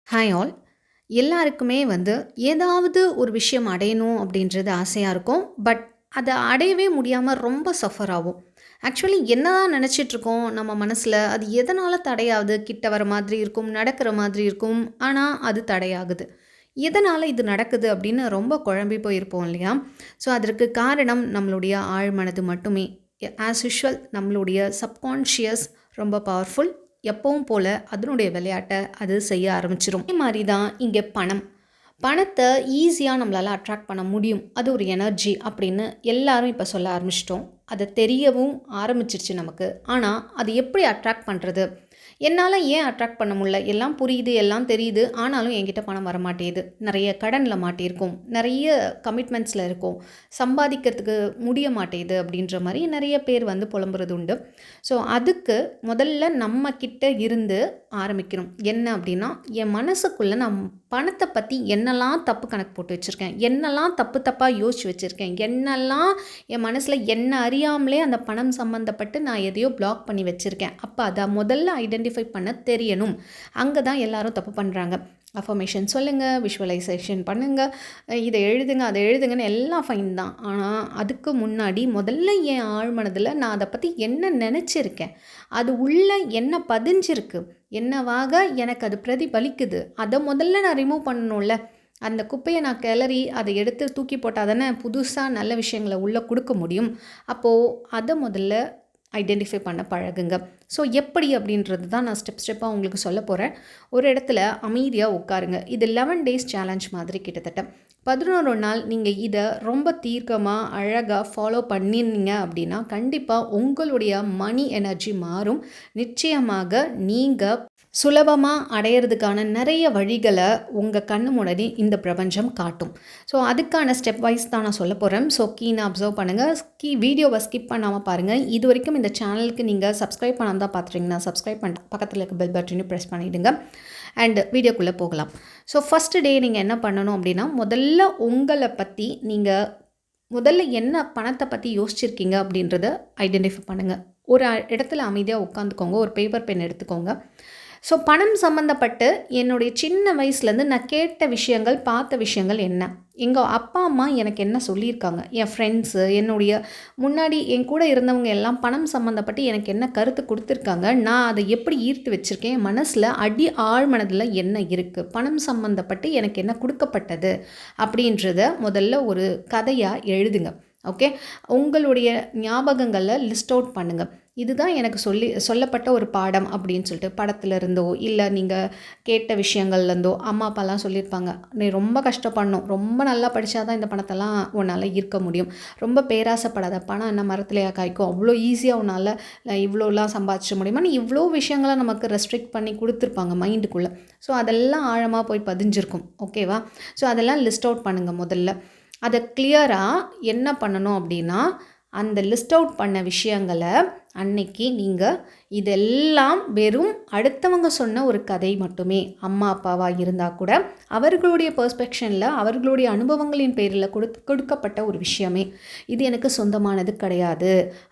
Hi all. எல்லாருக்குமே ஏதாவது ஒரு விஷயம் அடையணும் அப்படின்றது ஆசையாக இருக்கும். பட் அதை அடையவே முடியாமல் ரொம்ப சஃபர் ஆகும். ஆக்சுவலி என்னதான் நினச்சிட்ருக்கோம் நம்ம மனசில், அது எதனால் தடையாகுது? கிட்ட வர மாதிரி இருக்கும், நடக்கிற மாதிரி இருக்கும், ஆனால் அது தடையாகுது. எதனால் இது நடக்குது அப்படின்னு ரொம்ப குழம்பி போயிருப்போம் இல்லையா? ஸோ அதற்கு காரணம் நம்மளுடைய ஆழ்மனது மட்டுமே. ஆஸ் யூஷுவல் நம்மளுடைய சப்கான்ஷியஸ் ரொம்ப பவர்ஃபுல். எப்பவும் போல் அதனுடைய விளையாட்டை அது செய்ய ஆரம்பிச்சிரும். அதே மாதிரி தான் இங்கே பணத்தை ஈஸியாக நம்மளால் அட்ராக்ட் பண்ண முடியும். அது ஒரு எனர்ஜி அப்படின்னு எல்லாரும் இப்போ சொல்ல ஆரம்பிச்சிட்டோம். அதை தெரியவும் ஆரம்பிச்சிருச்சு நமக்கு. ஆனால் அது எப்படி அட்ராக்ட் பண்ணுறது? என்னால் ஏன் அட்ராக்ட் பண்ண முடியல? எல்லாம் புரியுது, எல்லாம் தெரியுது, ஆனாலும் என்கிட்ட பணம் வர மாட்டேங்குது. நிறைய கடனில் மாட்டியிருக்கோம், நிறைய கமிட்மெண்ட்ஸில் இருக்கோம், சம்பாதிக்கிறதுக்கு முடிய மாட்டேங்குது அப்படின்ற மாதிரி நிறைய பேர் புலம்புறது உண்டு. ஸோ அதுக்கு முதல்ல நம்ம கிட்ட இருந்து ஆரம்பிக்கணும். என்ன அப்படின்னா, என் மனசுக்குள்ளே நான் பணத்தை பற்றி என்னெல்லாம் தப்பு கணக்கு போட்டு வச்சுருக்கேன், என்னெல்லாம் தப்பு தப்பாக யோசிச்சு வச்சுருக்கேன், என்னெல்லாம் என் மனசில் என்ன அறியாமலே அந்த பணம் சம்மந்தப்பட்டு நான் எதையோ பிளாக் பண்ணி வச்சுருக்கேன். அப்போ அதை முதல்ல ஐடென்டிஃபை பண்ண தெரியணும். அங்கே தான் எல்லாரும் தப்பு பண்ணுறாங்க. அஃபர்மேஷன் சொல்லுங்கள், விஷுவலைசேஷன் பண்ணுங்கள், இதை எழுதுங்க, அதை எழுதுங்கன்னு எல்லாம் ஃபைன் தான். ஆனால் அதுக்கு முன்னாடி முதல்ல என் ஆழ்மனதில் நான் அதை பற்றி என்ன நினச்சிருக்கேன், அது உள்ளே என்ன பதிஞ்சிருக்கு, என்னவாக எனக்கு அது பிரதிபலிக்குது, அதை முதல்ல நான் ரிமூவ் பண்ணணும்ல. அந்த குப்பையை நான் கிளறி அதை எடுத்து தூக்கி போட்டால் தானே புதுசாக நல்ல விஷயங்களை உள்ளே கொடுக்க முடியும். அப்போது அதை முதல்ல ஐடென்டிஃபை பண்ண பழகுங்க. ஸோ எப்படி அப்படின்றது தான் நான் ஸ்டெப்பாக உங்களுக்கு சொல்ல போகிறேன். ஒரு இடத்துல அமைதியாக உட்காருங்க. இது 11 டேஸ் சேலஞ்ச் மாதிரி. கிட்டத்தட்ட 11 நாள் நீங்கள் இதை ரொம்ப தீர்க்கமாக அழகாக ஃபாலோ பண்ணிருந்தீங்க அப்படின்னா கண்டிப்பாக உங்களுடைய மணி எனர்ஜி மாறும். நிச்சயமாக நீங்கள் சுலபமாக அடையிறதுக்கான நிறைய வழிகளை உங்கள் கண்ணு முன்னாடி இந்த பிரபஞ்சம் காட்டும். ஸோ அதுக்கான ஸ்டெப் வைஸ் தான் நான் சொல்ல போகிறேன். ஸோ கீனாக அப்சர்வ் பண்ணுங்கள். வீடியோவை ஸ்கிப் பண்ணாமல் பாருங்கள். இது வரைக்கும் இந்த சேனலுக்கு நீங்கள் சப்ஸ்கிரைப் பண்ணாமல் தான் பார்த்துறீங்கன்னா சப்ஸ்கிரைப் பண்ண பக்கத்தில் இருக்க பெல் பட்டனையும் ப்ரெஸ் பண்ணிவிடுங்க. அண்ட் வீடியோக்குள்ளே போகலாம். ஸோ ஃபஸ்ட்டு டே நீங்கள் என்ன பண்ணணும் அப்படின்னா, முதல்ல உங்களை பற்றி நீங்கள் முதல்ல என்ன பணத்தை பற்றி யோசிச்சிருக்கீங்க அப்படின்றத ஐடென்டிஃபை பண்ணுங்கள். ஒரு இடத்துல அமைதியாக உட்காந்துக்கோங்க. ஒரு பேப்பர் பென் எடுத்துக்கோங்க. ஸோ பணம் சம்மந்தப்பட்டு என்னுடைய சின்ன வயசுலேருந்து நான் கேட்ட விஷயங்கள், பார்த்த விஷயங்கள் என்ன, எங்கள் அப்பா அம்மா எனக்கு என்ன சொல்லியிருக்காங்க, என் ஃப்ரெண்ட்ஸு, என்னுடைய முன்னாடி என் கூட இருந்தவங்க எல்லாம் பணம் சம்மந்தப்பட்டு எனக்கு என்ன கருத்து கொடுத்துருக்காங்க, நான் அதை எப்படி ஈர்த்து வச்சுருக்கேன், என் மனசில் ஆழ் மனதில் என்ன இருக்குது, பணம் சம்மந்தப்பட்டு எனக்கு என்ன கொடுக்கப்பட்டது அப்படின்றத முதல்ல ஒரு கதையாக எழுதுங்க. ஓகே, உங்களுடைய ஞாபகங்களில் லிஸ்ட் அவுட் பண்ணுங்கள். இதுதான் எனக்கு சொல்லப்பட்ட ஒரு பாடம் அப்படின்னு சொல்லிட்டு, படத்துல இருந்தோ இல்லை நீங்கள் கேட்ட விஷயங்கள்லேருந்தோ அம்மா அப்பாலாம் சொல்லியிருப்பாங்க, நீ ரொம்ப கஷ்டப்படணும், ரொம்ப நல்லா படித்தா தான் இந்த பணத்தெல்லாம் உன்னால் ஈர்க்க முடியும், ரொம்ப பேராசைப்படாத, பணம் என்ன மரத்துலையா காய்க்கும், அவ்வளோ ஈஸியாக உன்னால் இவ்வளோலாம் சம்பாதிச்ச முடியுமான்னு இவ்வளோ விஷயங்களை நமக்கு ரெஸ்ட்ரிக்ட் பண்ணி கொடுத்துருப்பாங்க மைண்டுக்குள்ளே. ஸோ அதெல்லாம் ஆழமாக போய் பதிஞ்சிருக்கும். ஓகேவா? ஸோ அதெல்லாம் லிஸ்ட் அவுட் பண்ணுங்கள். முதல்ல அதை கிளியராக என்ன பண்ணணும் அப்படின்னா, அந்த லிஸ்ட் அவுட் பண்ண விஷயங்களை அன்னைக்கு நீங்கள் இதெல்லாம் வெறும் அடுத்தவங்க சொன்ன ஒரு கதை மட்டுமே, அம்மா அப்பாவாக இருந்தால் கூட அவர்களுடைய பெர்ஸ்பெக்ஷனில் அவர்களுடைய அனுபவங்களின் பேரில் கொடுக்கப்பட்ட ஒரு விஷயமே, இது எனக்கு சொந்தமானது கிடையாது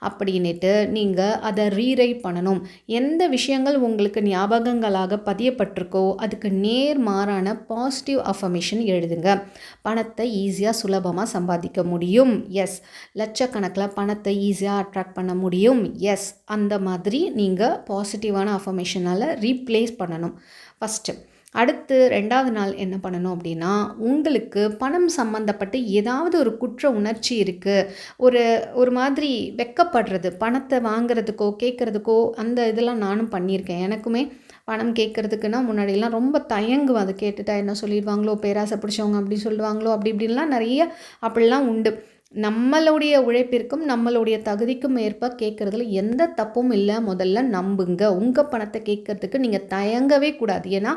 அப்படின்ட்டு நீங்கள் அதை ரீரைட் பண்ணணும். எந்த விஷயங்கள் உங்களுக்கு ஞாபகங்களாக பதியப்பட்டிருக்கோ அதுக்கு நேர்மாறான பாசிட்டிவ் அஃபர்மேஷன் எழுதுங்க. பணத்தை ஈஸியாக சுலபமாக சம்பாதிக்க முடியும். எஸ். லட்சக்கணக்கில் பணத்தை ஈஸியாக அட்ராக்ட் பண்ண முடியும். எஸ். அந்த மாதிரி நீங்கள் பாசிட்டிவான அஃபர்மேஷனால் ரீப்ளேஸ் பண்ணணும் ஃபஸ்ட்டு. அடுத்து 2வது நாள் என்ன பண்ணணும் அப்படின்னா, உங்களுக்கு பணம் சம்மந்தப்பட்டு ஏதாவது ஒரு குற்ற உணர்ச்சி இருக்குது, ஒரு மாதிரி வெக்கப்படுறது, பணத்தை வாங்குறதுக்கோ கேட்குறதுக்கோ, அந்த இதெல்லாம் நானும் பண்ணியிருக்கேன். எனக்குமே பணம் கேட்குறதுக்குன்னா முன்னாடியெல்லாம் ரொம்ப தயங்குவேன். அதை கேட்டுட்டா என்ன சொல்லிடுவாங்களோ, பேராசை பிடிச்சவங்க அப்படி சொல்லுவாங்களோ, அப்படி இப்படின்லாம் நிறைய அப்படிலாம் உண்டு. நம்மளுடைய உழைப்பிற்கும் நம்மளுடைய தகுதிக்கும் ஏற்ப கேட்குறதுல எந்த தப்பும் இல்லை. முதல்ல நம்புங்க. உங்கள் பணத்தை கேட்குறதுக்கு நீங்கள் தயங்கவே கூடாது. ஏன்னா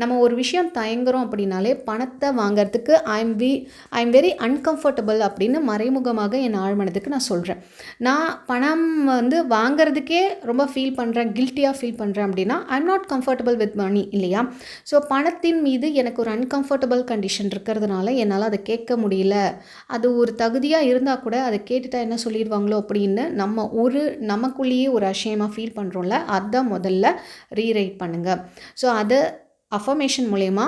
நம்ம ஒரு விஷயம் தயங்குறோம் அப்படின்னாலே பணத்தை வாங்கிறதுக்கு ஐ எம் வெரி அன்கம்ஃபர்டபுள் அப்படின்னு மறைமுகமாக என் ஆழ்மனதுக்கு நான் சொல்கிறேன். நான் பணம் வாங்கிறதுக்கே ரொம்ப ஃபீல் பண்ணுறேன், கில்ட்டியாக ஃபீல் பண்ணுறேன் அப்படின்னா I am not comfortable with money, இல்லையா? ஸோ பணத்தின் மீது எனக்கு ஒரு அன்கம்ஃபர்டபுள் கண்டிஷன் இருக்கிறதுனால என்னால் அதை கேட்க முடியல. அது ஒரு தகுதியாக இருந்தால் கூட அதை கேட்டுட்டா என்ன சொல்லிடுவாங்களோ அப்படின்னு நமக்குள்ளேயே ஒரு அஷேமாக ஃபீல் பண்ணுறோம்ல, அதை முதல்ல ரீரைட் பண்ணுங்கள். ஸோ அதை அஃபர்மேஷன் மூலயமா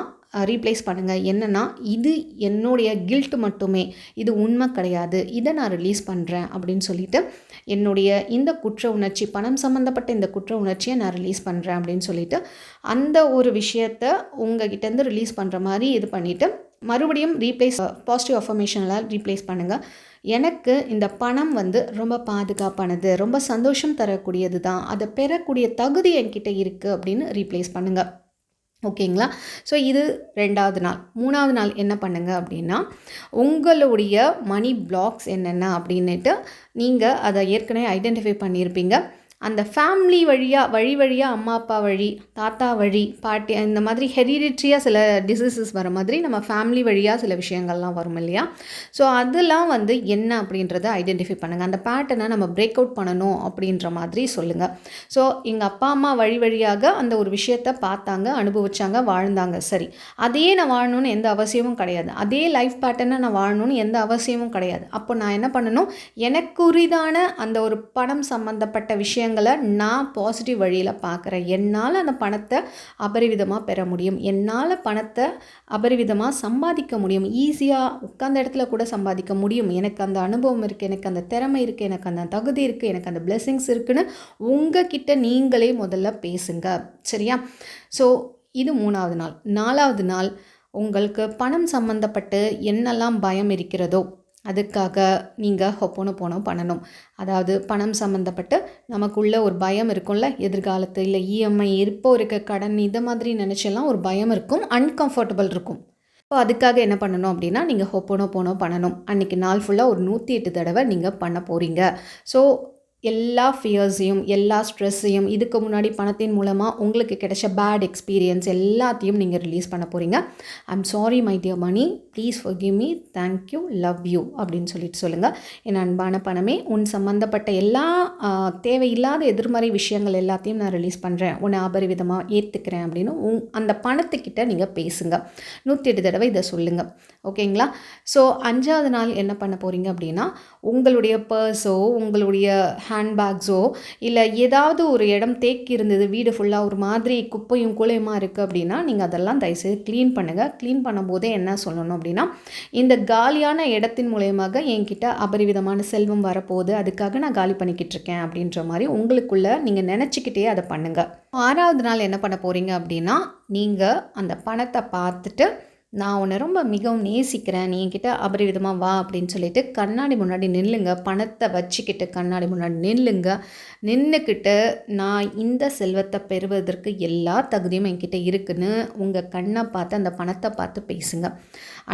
ரீப்ளேஸ் பண்ணுங்கள். என்னென்னா, இது என்னுடைய கில்ட் மட்டுமே, இது உண்மை கிடையாது, இதை நான் ரிலீஸ் பண்ணுறேன் அப்படின்னு சொல்லிட்டு என்னுடைய இந்த குற்ற உணர்ச்சி, பணம் சம்மந்தப்பட்ட இந்த குற்ற உணர்ச்சியை நான் ரிலீஸ் பண்ணுறேன் அப்படின்னு சொல்லிட்டு அந்த ஒரு விஷயத்தை உங்ககிட்டேருந்து ரிலீஸ் பண்ணுற மாதிரி இது பண்ணிவிட்டு மறுபடியும் ரீப்ளேஸ் பாசிட்டிவ் அஃபர்மேஷனெலாம் ரீப்ளேஸ் பண்ணுங்கள். எனக்கு இந்த பணம் வந்து ரொம்ப பாதுகாப்பானது, ரொம்ப சந்தோஷம் தரக்கூடியது தான், அதை பெறக்கூடிய தகுதி என்கிட்ட இருக்குது அப்படின்னு ரீப்ளேஸ் பண்ணுங்கள். ஓகேங்களா? ஸோ இது 2வது நாள். 3வது நாள் என்ன பண்ணுங்கள் அப்படின்னா, உங்களுடைய மணி பிளாக்ஸ் என்னென்ன அப்படின்னுட்டு நீங்கள் அதை ஏற்கனவே ஐடென்டிஃபை பண்ணியிருப்பீங்க. அந்த ஃபேமிலி வழி வழியாக அம்மா அப்பா வழி, தாத்தா வழி, பாட்டி, இந்த மாதிரி ஹெரிடிட்ரியாக சில டிசீசஸ் வர மாதிரி நம்ம ஃபேமிலி வழியாக சில விஷயங்கள்லாம் வரும் இல்லையா? ஸோ அதெல்லாம் வந்து என்ன அப்படின்றத ஐடென்டிஃபை பண்ணுங்கள். அந்த பேட்டர்னை நம்ம பிரேக் அவுட் பண்ணணும் அப்படின்ற மாதிரி சொல்லுங்கள். ஸோ எங்கள் அப்பா அம்மா வழியாக அந்த ஒரு விஷயத்தை பார்த்தாங்க, அனுபவிச்சாங்க, வாழ்ந்தாங்க. சரி, அதையே நான் வாழணும்னு எந்த அவசியமும் கிடையாது. அதே லைஃப் பேட்டர்னை நான் வாழணும்னு எந்த அவசியமும் கிடையாது. அப்போ நான் என்ன பண்ணணும், எனக்குரிதான அந்த ஒரு பணம் சம்மந்தப்பட்ட விஷயங்களை நான் பாசிட்டிவ் வழியில் பார்க்குறேன். என்னால் அந்த பணத்தை அபரிவிதமாக பெற முடியும், என்னால் பணத்தை அபரிவிதமாக சம்பாதிக்க முடியும், ஈஸியாக உட்கார்ந்த இடத்துல கூட சம்பாதிக்க முடியும், எனக்கு அந்த அனுபவம் இருக்குது, எனக்கு அந்த திறமை இருக்குது, எனக்கு அந்த தகுதி இருக்குது, எனக்கு அந்த பிளெஸிங்ஸ் இருக்குன்னு உங்ககிட்ட நீங்களே முதல்ல பேசுங்க. சரியா? ஸோ இது 3வது நாள். 4வது நாள் உங்களுக்கு பணம் சம்மந்தப்பட்டு என்னெல்லாம் பயம் இருக்கிறதோ அதுக்காக நீங்கள் ஹொப்போனோபோனோ பண்ணணும். அதாவது பணம் சம்மந்தப்பட்டு நமக்குள்ள ஒரு பயம் இருக்கும்ல, எதிர்காலத்து இல்லை இஎம்ஐ இப்போ இருக்க கடன் இதை மாதிரி நினச்செல்லாம் ஒரு பயம் இருக்கும், அன்கம்ஃபர்டபுள் இருக்கும். இப்போ அதுக்காக என்ன பண்ணணும் அப்படின்னா, நீங்கள் ஹொப்போனோபோனோ பண்ணணும். அன்றைக்கி நாள் ஃபுல்லாக ஒரு 108 தடவை நீங்கள் பண்ண போகிறீங்க. ஸோ எல்லா ஃபியர்ஸையும், எல்லா ஸ்ட்ரெஸ்ஸையும், இதுக்கு முன்னாடி பணத்தின் மூலமாக உங்களுக்கு கிடைச்ச பேட் எக்ஸ்பீரியன்ஸ் எல்லாத்தையும் நீங்கள் ரிலீஸ் பண்ண போகிறீங்க. I'm sorry my dear money, please forgive me, thank you, love you அப்படின்னு சொல்லுங்கள். என் அன்பான பணமே, உன் சம்மந்தப்பட்ட எல்லா தேவையில்லாத எதிர்மறை விஷயங்கள் எல்லாத்தையும் நான் ரிலீஸ் பண்ணுறேன், உன்னை அபரிவிதமாக ஏற்றுக்கிறேன் அப்படின்னு அந்த பணத்துக்கிட்ட நீங்கள் பேசுங்க. 108 தடவை இதை சொல்லுங்கள். ஓகேங்களா? ஸோ 5வது நாள் என்ன பண்ண போகிறீங்க அப்படின்னா, உங்களுடைய பர்ஸோ, உங்களுடைய ஹேண்ட்பேக்ஸோ, இல்லை ஏதாவது ஒரு இடம் தேக்கி இருந்தது, வீடு ஃபுல்லாக ஒரு மாதிரி குப்பையும் குலையுமா இருக்குது அப்படின்னா, நீங்கள் அதெல்லாம் தயவுசெய்து க்ளீன் பண்ணுங்கள். க்ளீன் பண்ணும்போதே என்ன சொல்லணும் அப்படின்னா, இந்த காலியான இடத்தின் மூலயமாக என்கிட்ட அபரிவிதமான செல்வம் வரப்போகுது, அதுக்காக நான் காலி பண்ணிக்கிட்டு இருக்கேன் அப்படின்ற மாதிரி உங்களுக்குள்ளே நீங்கள் நினச்சிக்கிட்டே அதை பண்ணுங்கள். 6வது நாள் என்ன பண்ண போகிறீங்க அப்படின்னா, நீங்கள் அந்த பணத்தை பார்த்துட்டு, நான் உன்னை ரொம்ப மிகவும் நேசிக்கிறேன், நீ என்கிட்ட அபரிவிதமாக வா அப்படின்னு சொல்லிட்டு கண்ணாடி முன்னாடி நில்லுங்க. பணத்தை வச்சுக்கிட்டு கண்ணாடி முன்னாடி நின்றுக்கிட்டு, நான் இந்த செல்வத்தை பெறுவதற்கு எல்லா தகுதியும் என்கிட்ட இருக்குன்னு உங்கள் கண்ணை பார்த்து அந்த பணத்தை பார்த்து பேசுங்க.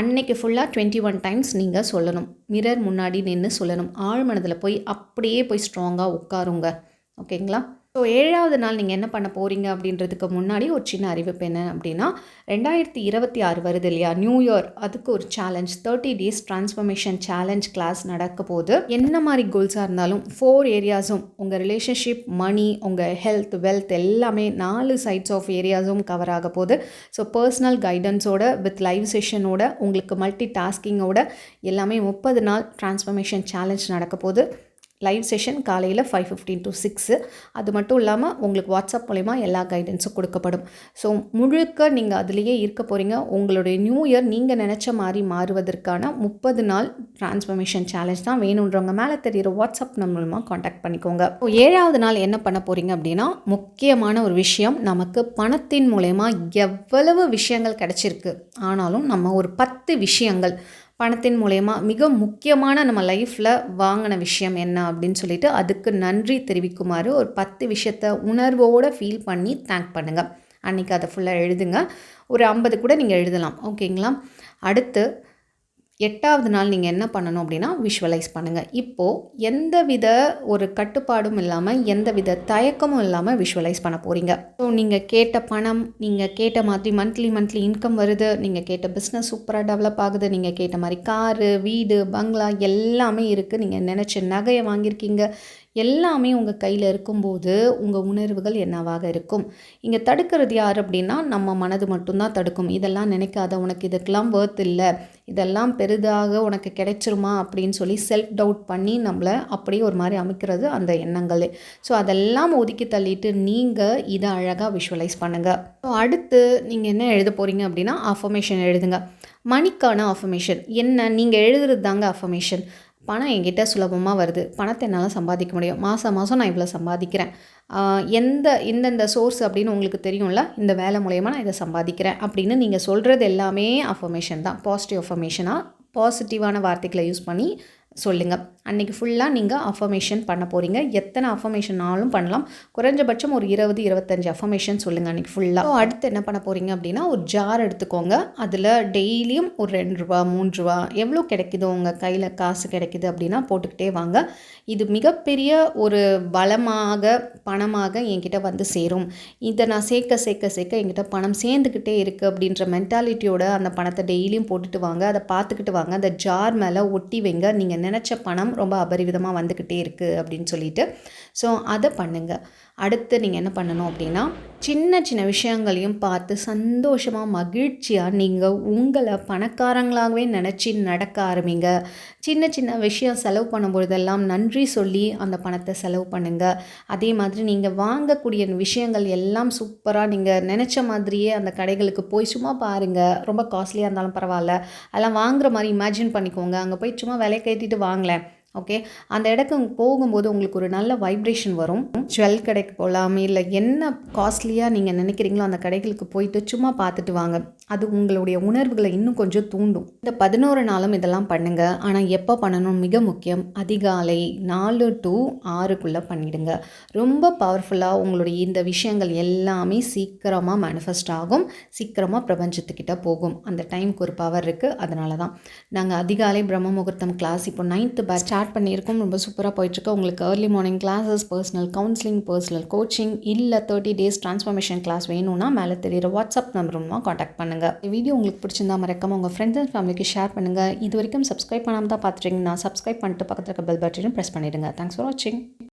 அன்னைக்கு ஃபுல்லாக 21 டைம்ஸ் நீங்கள் சொல்லணும். மிரர் முன்னாடி நின்று சொல்லணும். ஆழ்மனதில் போய் அப்படியே போய் ஸ்ட்ராங்காக உட்காருங்க. ஓகேங்களா? ஸோ 7வது நாள் நீங்கள் என்ன பண்ண போகிறீங்க அப்படின்றதுக்கு முன்னாடி ஒரு சின்ன அறிவிப்பு என்ன அப்படின்னா, 2026 வருது இல்லையா, நியூ இயர், அதுக்கு ஒரு challenge, 30 days transformation challenge class நடக்க போது. என்ன மாதிரி கோல்ஸாக இருந்தாலும் 4 ஏரியாஸும், உங்கள் ரிலேஷன்ஷிப், மணி, உங்கள் ஹெல்த், வெல்த் எல்லாமே 4 சைட்ஸ் ஆஃப் ஏரியாஸும் கவர் ஆக போகுது. ஸோ பர்சனல் கைடன்ஸோட வித் லைவ் செஷனோட உங்களுக்கு மல்டி டாஸ்கிங்கோட எல்லாமே 30 நாள் டிரான்ஸ்ஃபர்மேஷன் சேலஞ்ச் நடக்க போகுது. லைவ் செஷன் காலையில் 5:15 to 6. அது மட்டும் இல்லாமல் உங்களுக்கு வாட்ஸ்அப் மூலமா எல்லா கைடன்ஸும் கொடுக்கப்படும். ஸோ முழுக்க நீங்கள் அதுலேயே இருக்க போகிறீங்க. உங்களுடைய நியூ இயர் நீங்கள் நினச்ச மாதிரி மாறுவதற்கான 30 நாள் டிரான்ஸ்ஃபர்மேஷன் சேலஞ்ச் தான். வேணுன்றவங்க மேலே தெரிகிற வாட்ஸ்அப் மூலமாக காண்டாக்ட் பண்ணிக்கோங்க. 7வது நாள் என்ன பண்ண போகிறீங்க அப்படின்னா, முக்கியமான ஒரு விஷயம், நமக்கு பணத்தின் மூலமா எவ்வளவு விஷயங்கள் கிடச்சிருக்கு, ஆனாலும் நம்ம ஒரு 10 விஷயங்கள் பணத்தின் மூலயமா மிக முக்கியமான நம்ம லைஃப்பில் வாங்கின விஷயம் என்ன அப்படின்னு சொல்லிட்டு அதுக்கு நன்றி தெரிவிக்குமாறு ஒரு 10 விஷயத்தை உணர்வோடு ஃபீல் பண்ணி தேங்க் பண்ணுங்கள். அன்றைக்கி அதை ஃபுல்லாக எழுதுங்க. ஒரு 50 கூட நீங்கள் எழுதலாம். ஓகேங்களா? அடுத்து 8வது நாள் நீங்கள் என்ன பண்ணணும் அப்படின்னா, விஷுவலைஸ் பண்ணுங்கள். இப்போது எந்தவித ஒரு கட்டுப்பாடும் இல்லாமல், எந்தவித தயக்கமும் இல்லாமல் விஷுவலைஸ் பண்ண போகிறீங்க. ஸோ நீங்கள் கேட்ட பணம், நீங்கள் கேட்ட மாதிரி மந்த்லி இன்கம் வருது, நீங்கள் கேட்ட பிஸ்னஸ் சூப்பராக டெவலப் ஆகுது, நீங்கள் கேட்ட மாதிரி காரு, வீடு, பங்களா எல்லாமே இருக்குது, நீங்கள் நினச்ச நகையை வாங்கியிருக்கீங்க, எல்லாமே உங்கள் கையில் இருக்கும்போது உங்கள் உணர்வுகள் என்னவாக இருக்கும்? இங்கே தடுக்கிறது யார் அப்படின்னா, நம்ம மனது மட்டும்தான் தடுக்கும். இதெல்லாம் நினைக்காத, உனக்கு இதுக்கெல்லாம் வொர்த் இல்லை, இதெல்லாம் பெரிதாக உனக்கு கிடைச்சிருமா அப்படின்னு சொல்லி செல்ஃப் டவுட் பண்ணி நம்மளை அப்படியே ஒரு மாதிரி அமைக்கிறது அந்த எண்ணங்களே. ஸோ அதெல்லாம் ஒதுக்கி தள்ளிட்டு நீங்கள் இதை அழகாக விஷுவலைஸ் பண்ணுங்கள். ஸோ அடுத்து நீங்கள் என்ன எழுத போகிறீங்க அப்படின்னா, அஃபர்மேஷன் எழுதுங்க. மணிக்கான அஃபர்மேஷன் என்ன? நீங்கள் எழுதுறது தாங்க அஃபர்மேஷன். பணம் என்கிட்ட சுலபமாக வருது, பணத்தை என்னால் சம்பாதிக்க முடியும், மாதம் மாதம் நான் இவ்வளோ சம்பாதிக்கிறேன், இந்தந்த சோர்ஸ் அப்படின்னு உங்களுக்கு தெரியும்ல, இந்த வேலை மூலயமா நான் இதை சம்பாதிக்கிறேன் அப்படின்னு நீங்கள் சொல்கிறது எல்லாமே அஃபர்மேஷன் தான். பாசிட்டிவ் அஃபர்மேஷனாக பாசிட்டிவான வார்த்தைகளை யூஸ் பண்ணி சொல்லுங்கள். அன்றைக்கி ஃபுல்லாக நீங்கள் அஃபர்மேஷன் பண்ண போகிறீங்க. எத்தனை அஃபர்மேஷனாலும் பண்ணலாம். குறைஞ்சபட்சம் ஒரு 20-25 அஃபர்மேஷன் சொல்லுங்கள் அன்றைக்கி ஃபுல்லாக. ஸோ அடுத்து என்ன பண்ண போகிறீங்க அப்படின்னா, ஒரு ஜார் எடுத்துக்கோங்க. அதில் டெய்லியும் ஒரு ₹2 ₹3 எவ்வளோ கிடைக்குதோ, உங்கள் கையில் காசு கிடைக்குது அப்படின்னா போட்டுக்கிட்டே வாங்க. இது மிகப்பெரிய ஒரு பலமாக, பணமாக என்கிட்ட வந்து சேரும். இதை நான் சேர்க்க சேர்க்க சேர்க்க என்கிட்ட பணம் சேர்ந்துக்கிட்டே இருக்குது அப்படின்ற மென்டாலிட்டியோட அந்த பணத்தை டெய்லியும் போட்டுட்டு வாங்க. அதை பார்த்துக்கிட்டு வாங்க. அந்த ஜார் மேலே ஒட்டி வைங்க. நீங்கள் நினச்ச பணம் ரொம்ப அபரிவிதமாக வந்துக்கிட்டே இருக்குது அப்படின்னு சொல்லிட்டு. ஸோ அதை பண்ணுங்கள். அடுத்து நீங்கள் என்ன பண்ணணும் அப்படின்னா, சின்ன சின்ன விஷயங்களையும் பார்த்து சந்தோஷமாக மகிழ்ச்சியாக நீங்கள் உங்களை பணக்காரங்களாகவே நினச்சி நடக்க ஆரம்பிங்க. சின்ன சின்ன விஷயம் செலவு பண்ணும்பொழுதெல்லாம் நன்றி சொல்லி அந்த பணத்தை செலவு பண்ணுங்கள். அதே மாதிரி நீங்கள் வாங்கக்கூடிய விஷயங்கள் எல்லாம் சூப்பராக நீங்கள் நினச்ச மாதிரியே அந்த கடைகளுக்கு போய் சும்மா பாருங்கள். ரொம்ப காஸ்ட்லியாக இருந்தாலும் பரவாயில்ல, அதெல்லாம் வாங்குற மாதிரி இமேஜின் பண்ணிக்கோங்க. அங்கே போய் சும்மா விலையை கட்டிட்டு வாங்கலேன். ஓகே, அந்த இடத்துக்கு போகும்போது உங்களுக்கு ஒரு நல்ல வைப்ரேஷன் வரும். ஜுவல் கடைக்கு போகலாம், இல்லை என்ன காஸ்ட்லியாக நீங்கள் நினைக்கிறீங்களோ அந்த கடைகளுக்கு போயிட்டு சும்மா பார்த்துட்டு வாங்க. அது உங்களுடைய உணர்வுகளை இன்னும் கொஞ்சம் தூண்டும். இந்த 11 நாளும் இதெல்லாம் பண்ணுங்கள். ஆனால் எப்போ பண்ணணும்? மிக முக்கியம், அதிகாலை 4 to 6க்குள்ளே பண்ணிவிடுங்க. ரொம்ப பவர்ஃபுல்லாக உங்களுடைய இந்த விஷயங்கள் எல்லாமே சீக்கிரமாக மேனிஃபெஸ்ட் ஆகும், சீக்கிரமாக பிரபஞ்சத்துக்கிட்ட போகும். அந்த டைமுக்கு ஒரு பவர் இருக்குது. அதனால தான் நாங்கள் அதிகாலை பிரம்ம முகூர்த்தம் கிளாஸ் இப்போ 9th பேட்ச் ஸ்டார்ட் பண்ணியிருக்கோம். ரொம்ப சூப்பராக போயிட்டுருக்கு. உங்களுக்கு early morning classes, personal counselling, personal coaching, இல்லை 30 days ட்ரான்ஸ்ஃபர்மேஷன் கிளாஸ் வேணும்னா மேலே தெரியுற வாட்ஸ்அப் நம்பர் மூலமாக காண்டாக்ட் பண்ணுங்கள். இந்த வீடியோ உங்களுக்கு பிடிச்சிருந்தா மறக்காம உங்கள் ஃப்ரெண்ட்ஸ் அண்ட் ஃபேமிலிக்கு ஷேர் பண்ணுங்கள். இது வரைக்கும் சப்ஸ்கிரைப் பண்ணாமல் தான் பார்த்துட்டீங்கன்னா சப்ஸ்கிரைப் பண்ணிட்டு பக்கத்தில் இருக்க பெல் பட்டனையும் ப்ரெஸ் பண்ணிவிடுங்க. தேங்க்ஸ் ஃபார் வாட்சிங்.